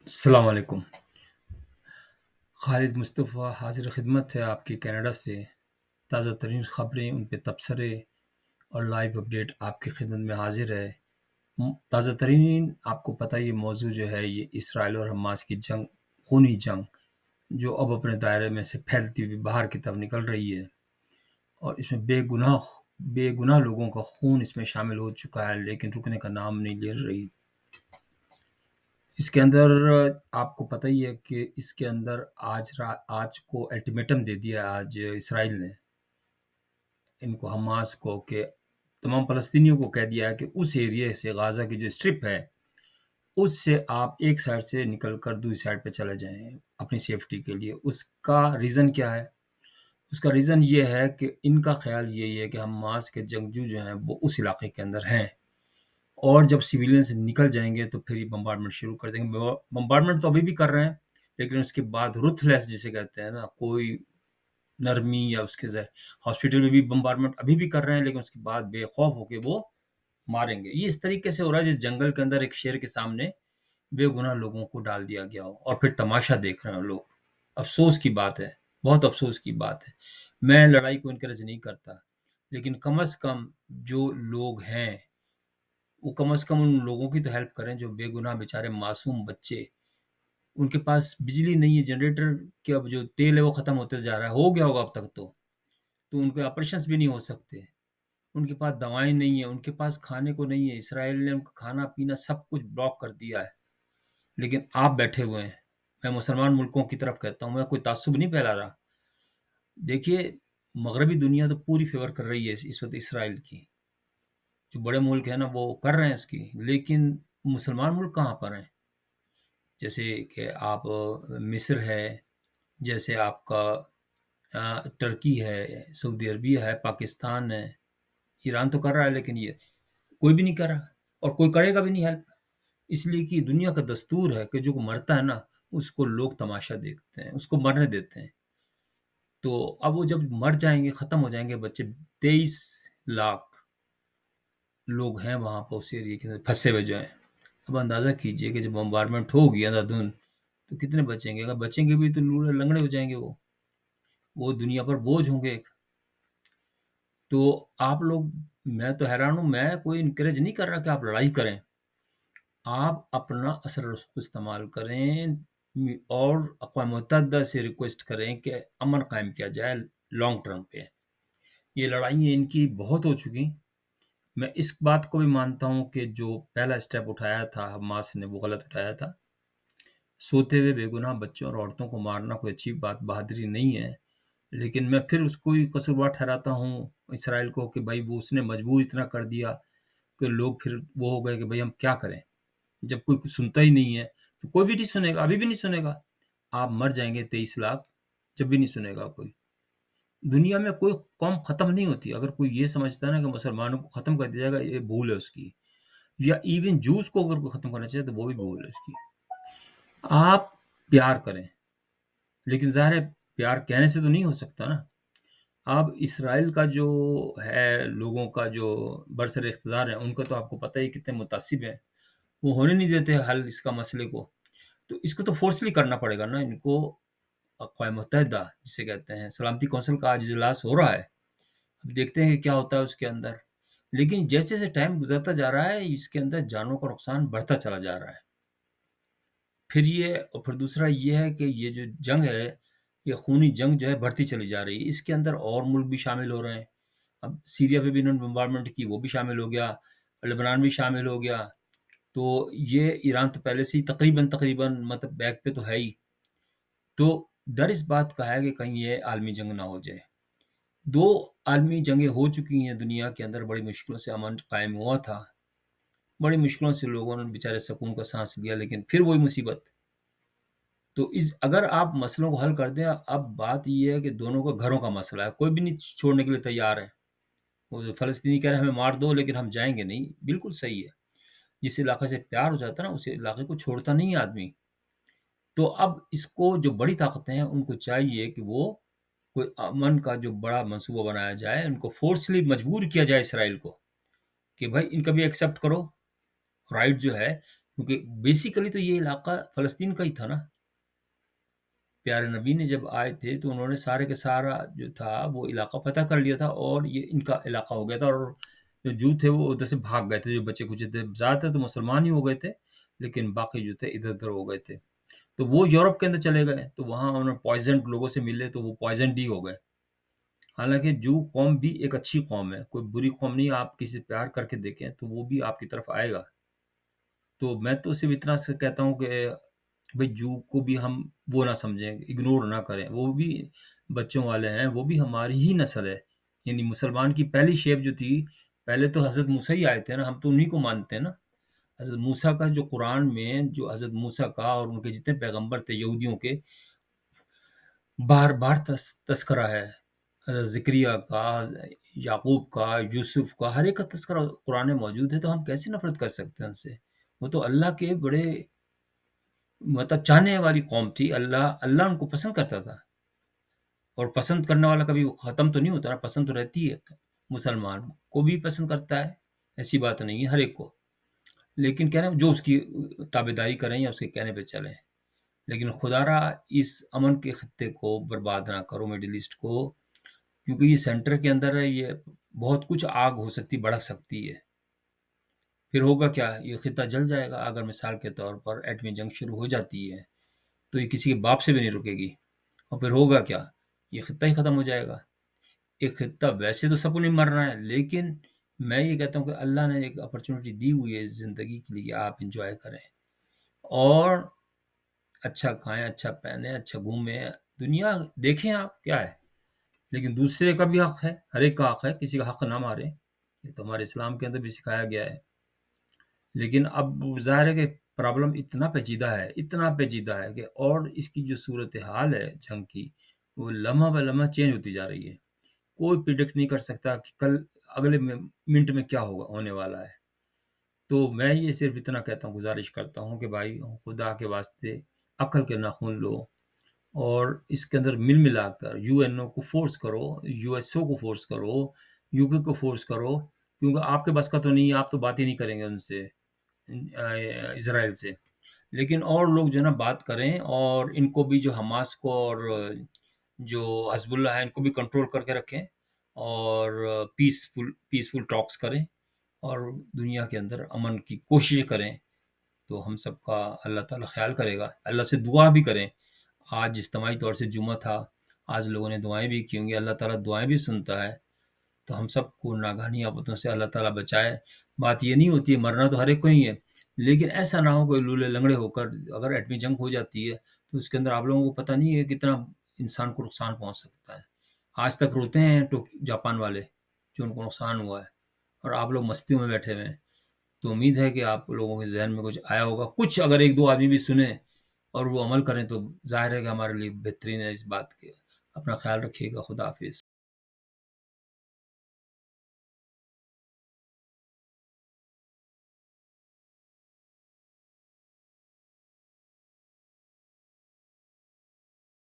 السلام علیکم۔ خالد مصطفیٰ حاضر خدمت ہے آپ کی کینیڈا سے۔ تازہ ترین خبریں، ان پہ تبصرے اور لائیو اپڈیٹ آپ کی خدمت میں حاضر ہے۔ تازہ ترین آپ کو پتہ یہ موضوع جو ہے، یہ اسرائیل اور حماس کی جنگ، خونی جنگ جو اب اپنے دائرے میں سے پھیلتی ہوئی باہر کی طرف نکل رہی ہے، اور اس میں بے گناہ لوگوں کا خون اس میں شامل ہو چکا ہے، لیکن رکنے کا نام نہیں لے رہی۔ اس کے اندر آپ کو پتہ ہی ہے کہ اس کے اندر آج کو الٹیمیٹم دے دیا آج اسرائیل نے ان کو، حماس کو، کہ تمام فلسطینیوں کو کہہ دیا ہے کہ اس ایریے سے، غازہ کی جو اسٹرپ ہے، اس سے آپ ایک سائڈ سے نکل کر دوسری سائڈ پہ چلے جائیں اپنی سیفٹی کے لیے۔ اس کا ریزن کیا ہے؟ اس کا ریزن یہ ہے کہ ان کا خیال یہی ہے کہ حماس کے جنگجو جو ہیں وہ اس علاقے کے اندر ہیں، اور جب سویلینز نکل جائیں گے تو پھر یہ بمبارڈمنٹ شروع کر دیں گے۔ بمبارڈمنٹ تو ابھی بھی کر رہے ہیں، لیکن اس کے بعد رتھ لیس جسے کہتے ہیں نا، کوئی نرمی یا اس کے ہاسپٹل میں بھی بمبارڈمنٹ ابھی بھی کر رہے ہیں، لیکن اس کے بعد بے خوف ہو کے وہ ماریں گے۔ یہ اس طریقے سے ہو رہا ہے جس جنگل کے اندر ایک شیر کے سامنے بے گناہ لوگوں کو ڈال دیا گیا ہو، اور پھر تماشا دیکھ رہے ہیں لوگ۔ افسوس کی بات ہے، بہت افسوس کی بات ہے۔ میں لڑائی کو انکریج نہیں کرتا، لیکن کم از کم جو لوگ ہیں وہ کم از کم ان لوگوں کی تو ہیلپ کریں جو بے گناہ بیچارے معصوم بچے، ان کے پاس بجلی نہیں ہے، جنریٹر کے اب جو تیل ہے وہ ختم ہوتے جا رہا ہے، ہو گیا ہوگا اب تک تو ان کے آپریشنز بھی نہیں ہو سکتے، ان کے پاس دوائیں نہیں ہیں، ان کے پاس کھانے کو نہیں ہے۔ اسرائیل نے ان کا کھانا پینا سب کچھ بلاک کر دیا ہے، لیکن آپ بیٹھے ہوئے ہیں۔ میں مسلمان ملکوں کی طرف کہتا ہوں، میں کوئی تعصب نہیں پھیلا رہا۔ دیکھیے، مغربی دنیا تو پوری فیور کر رہی ہے اس وقت اسرائیل کی، جو بڑے ملک ہیں نا وہ کر رہے ہیں اس کی، لیکن مسلمان ملک کہاں پر ہیں؟ جیسے کہ آپ مصر ہے، جیسے آپ کا ترکی ہے، سعودی عربیہ ہے، پاکستان ہے، ایران تو کر رہا ہے، لیکن یہ کوئی بھی نہیں کر رہا، اور کوئی کرے گا بھی نہیں ہیلپ۔ اس لیے کہ دنیا کا دستور ہے کہ جو مرتا ہے نا اس کو لوگ تماشا دیکھتے ہیں، اس کو مرنے دیتے ہیں۔ تو اب وہ جب مر جائیں گے، ختم ہو جائیں گے بچے، 23 لاکھ لوگ ہیں وہاں پر اس ایریے کے اندر پھنسے ہوئے جو ہیں۔ اب اندازہ کیجئے کہ جب بمبارڈمنٹ ہوگی اندھا دھند تو کتنے بچیں گے؟ اگر بچیں گے بھی تو لوڑے لنگڑے ہو جائیں گے، وہ دنیا پر بوجھ ہوں گے ایک۔ تو آپ لوگ، میں تو حیران ہوں، میں کوئی انکریج نہیں کر رہا کہ آپ لڑائی کریں، آپ اپنا اثر و رسوخ استعمال کریں، اور اقوام متحدہ سے ریکویسٹ کریں کہ امن قائم کیا جائے لانگ ٹرم پہ۔ یہ لڑائیاں ان کی بہت ہو چکی۔ میں اس بات کو بھی مانتا ہوں کہ جو پہلا اسٹیپ اٹھایا تھا حماس نے وہ غلط اٹھایا تھا۔ سوتے ہوئے بے گناہ بچوں اور عورتوں کو مارنا کوئی اچھی بات، بہادری نہیں ہے، لیکن میں پھر اس کو ہی قصوروار ٹھہراتا ہوں اسرائیل کو کہ بھائی وہ اس نے مجبور اتنا کر دیا کہ لوگ پھر وہ ہو گئے کہ بھائی ہم کیا کریں، جب کوئی کچھ سنتا ہی نہیں ہے تو کوئی بھی نہیں سنے گا، ابھی بھی نہیں سنے گا۔ آپ مر جائیں گے 23 لاکھ، جب بھی نہیں سنے گا کوئی۔ دنیا میں کوئی قوم ختم نہیں ہوتی۔ اگر کوئی یہ سمجھتا ہے نا کہ مسلمانوں کو ختم کر دیا جائے گا، یہ بھول ہے اس کی، یا ایون جوز کو اگر کوئی ختم کرنا چاہے تو وہ بھی بھول ہے اس کی۔ آپ پیار کریں، لیکن ظاہر ہے پیار کہنے سے تو نہیں ہو سکتا نا۔ اب اسرائیل کا جو ہے، لوگوں کا جو برسر اقتدار ہے، ان کا تو آپ کو پتہ ہی کتنے متعصب ہیں، وہ ہونے نہیں دیتے حل اس کا مسئلے کو۔ تو اس کو تو فورسلی کرنا پڑے گا نا ان کو۔ اقوام متحدہ جسے کہتے ہیں، سلامتی کونسل کا آج اجلاس ہو رہا ہے، اب دیکھتے ہیں کہ کیا ہوتا ہے اس کے اندر۔ لیکن جیسے جیسے ٹائم گزرتا جا رہا ہے، اس کے اندر جانوں کا نقصان بڑھتا چلا جا رہا ہے۔ پھر دوسرا یہ ہے کہ یہ جو جنگ ہے، یہ خونی جنگ جو ہے بڑھتی چلی جا رہی ہے۔ اس کے اندر اور ملک بھی شامل ہو رہے ہیں۔ اب سیریا پہ بھی انہوں نے بمبارڈمنٹ کی، وہ بھی شامل ہو گیا، لبنان بھی شامل ہو گیا۔ تو یہ ایران تو پہلے سے ہی تقریباً مطلب بیک پہ تو ہے ہی۔ تو ڈر اس بات کا ہے کہ کہیں یہ عالمی جنگ نہ ہو جائے۔ 2 عالمی جنگیں ہو چکی ہیں دنیا کے اندر، بڑی مشکلوں سے امن قائم ہوا تھا، بڑی مشکلوں سے لوگوں نے بیچارے سکون کا سانس لیا، لیکن پھر وہی مصیبت۔ تو اگر آپ مسئلوں کو حل کر دیں، اب بات یہ ہے کہ دونوں کا گھروں کا مسئلہ ہے، کوئی بھی نہیں چھوڑنے کے لیے تیار ہے۔ وہ جو فلسطینی کہہ رہے ہیں ہمیں مار دو لیکن ہم جائیں گے نہیں، بالکل صحیح ہے۔ جس علاقے سے پیار ہو جاتا ہے نا، اس علاقے کو چھوڑتا نہیں ہے آدمی۔ تو اب اس کو جو بڑی طاقتیں ہیں ان کو چاہیے کہ وہ کوئی امن کا جو بڑا منصوبہ بنایا جائے، ان کو فورسلی مجبور کیا جائے اسرائیل کو کہ بھائی ان کا بھی ایکسیپٹ کرو، رائٹ جو ہے کیونکہ بیسیکلی تو یہ علاقہ فلسطین کا ہی تھا نا۔ پیارے نبی نے جب آئے تھے تو انہوں نے سارے کے سارا جو تھا وہ علاقہ فتح کر لیا تھا، اور یہ ان کا علاقہ ہو گیا تھا، اور جو جو تھے وہ ادھر سے بھاگ گئے تھے، جو بچے کچھ تھے، زیادہ تر تو مسلمان ہی ہو گئے تھے، لیکن باقی جو تھے ادھر ادھر ہو گئے تھے۔ تو وہ یورپ کے اندر چلے گئے، تو وہاں انہوں نے پوائزنڈ لوگوں سے ملے تو وہ پوائزنڈ ہی ہو گئے۔ حالانکہ جو قوم بھی ایک اچھی قوم ہے، کوئی بری قوم نہیں، آپ کسی سے پیار کر کے دیکھیں تو وہ بھی آپ کی طرف آئے گا۔ تو میں تو صرف اتنا سے کہتا ہوں کہ بھئی جو کو بھی ہم وہ نہ سمجھیں، اگنور نہ کریں، وہ بھی بچوں والے ہیں، وہ بھی ہماری ہی نسل ہے۔ یعنی مسلمان کی پہلی شیپ جو تھی، پہلے تو حضرت موسیٰ ہی آئے تھے نا، ہم تو انہی کو مانتے ہیں نا۔ حضرت موسیٰ کا جو قرآن میں جو حضرت موسیٰ کا اور ان کے جتنے پیغمبر تھے یہودیوں کے، بار بار تذکرہ ہے۔ حضرت زکریا کا، یعقوب کا، یوسف کا، ہر ایک کا تذکرہ قرآن میں موجود ہے، تو ہم کیسے نفرت کر سکتے ہیں ان سے؟ وہ تو اللہ کے بڑے مطلب چاہنے والی قوم تھی، اللہ ان کو پسند کرتا تھا، اور پسند کرنے والا کبھی ختم تو نہیں ہوتا نا، پسند تو رہتی ہے، مسلمان کو بھی پسند کرتا ہے، ایسی بات نہیں ہے ہر ایک کو، لیکن کہنا جو اس کی تابع داری کریں یا اس کے کہنے پہ چلیں۔ لیکن خدا را اس امن کے خطے کو برباد نہ کرو، مڈل ایسٹ کو، کیونکہ یہ سینٹر کے اندر ہے، یہ بہت کچھ آگ ہو سکتی، بڑھ سکتی ہے۔ پھر ہوگا کیا؟ یہ خطہ جل جائے گا۔ اگر مثال کے طور پر ایٹمی جنگ شروع ہو جاتی ہے تو یہ کسی کے باپ سے بھی نہیں رکے گی، اور پھر ہوگا کیا؟ یہ خطہ ہی ختم ہو جائے گا۔ ایک خطہ ویسے تو سب کو نہیں مرنا ہے، لیکن میں یہ کہتا ہوں کہ اللہ نے ایک اپرچونٹی دی ہوئی ہے زندگی کے لیے، آپ انجوائے کریں اور اچھا کھائیں، اچھا پہنیں، اچھا گھومیں، دنیا دیکھیں آپ کیا ہے، لیکن دوسرے کا بھی حق ہے، ہر ایک کا حق ہے، کسی کا حق نہ مارے، یہ تو ہمارے اسلام کے اندر بھی سکھایا گیا ہے۔ لیکن اب ظاہر ہے کہ پرابلم اتنا پیچیدہ ہے، اتنا پیچیدہ ہے کہ، اور اس کی جو صورتحال ہے جنگ کی، وہ لمحہ بہ لمحہ چینج ہوتی جا رہی ہے۔ کوئی پریڈکٹ نہیں کر سکتا کہ کل اگلے منٹ میں کیا ہونے والا ہے۔ تو میں یہ صرف اتنا کہتا ہوں، گزارش کرتا ہوں کہ بھائی خدا کے واسطے عقل کے ناخن لو، اور اس کے اندر مل ملا کر یو این او کو فورس کرو، یو ایس او کو فورس کرو، یو کے کو فورس کرو، کیونکہ آپ کے بس کا تو نہیں ہے، آپ تو بات ہی نہیں کریں گے ان سے، اسرائیل سے، لیکن اور لوگ جو ہے نا بات کریں، اور ان کو بھی، جو حماس کو اور جو حزب اللہ ہے، ان کو بھی کنٹرول کر کے رکھیں، اور پیسفل ٹاکس کریں، اور دنیا کے اندر امن کی کوشش کریں، تو ہم سب کا اللہ تعالیٰ خیال کرے گا۔ اللہ سے دعا بھی کریں۔ آج اجتماعی طور سے جمعہ تھا، آج لوگوں نے دعائیں بھی کی ہوں گی، اللہ تعالیٰ دعائیں بھی سنتا ہے، تو ہم سب کو ناگہانی آفتوں سے اللہ تعالیٰ بچائے۔ بات یہ نہیں ہوتی ہے، مرنا تو ہر ایک کو ہی ہے، لیکن ایسا نہ ہو کوئی لولے لنگڑے ہو کر، اگر ایٹمی جنگ ہو جاتی ہے تو اس کے اندر آپ لوگوں کو پتہ نہیں ہے کتنا انسان کو نقصان پہنچ سکتا ہے۔ آج تک روتے ہیں جاپان والے جو ان کو نقصان ہوا ہے، اور آپ لوگ مستی میں بیٹھے ہوئے ہیں۔ تو امید ہے کہ آپ لوگوں کے ذہن میں کچھ آیا ہوگا، کچھ اگر ایک دو آدمی بھی سنیں اور وہ عمل کریں تو ظاہر ہے کہ ہمارے لیے بہترین ہے۔ اس بات کے اپنا خیال رکھیے گا۔ خدا حافظ۔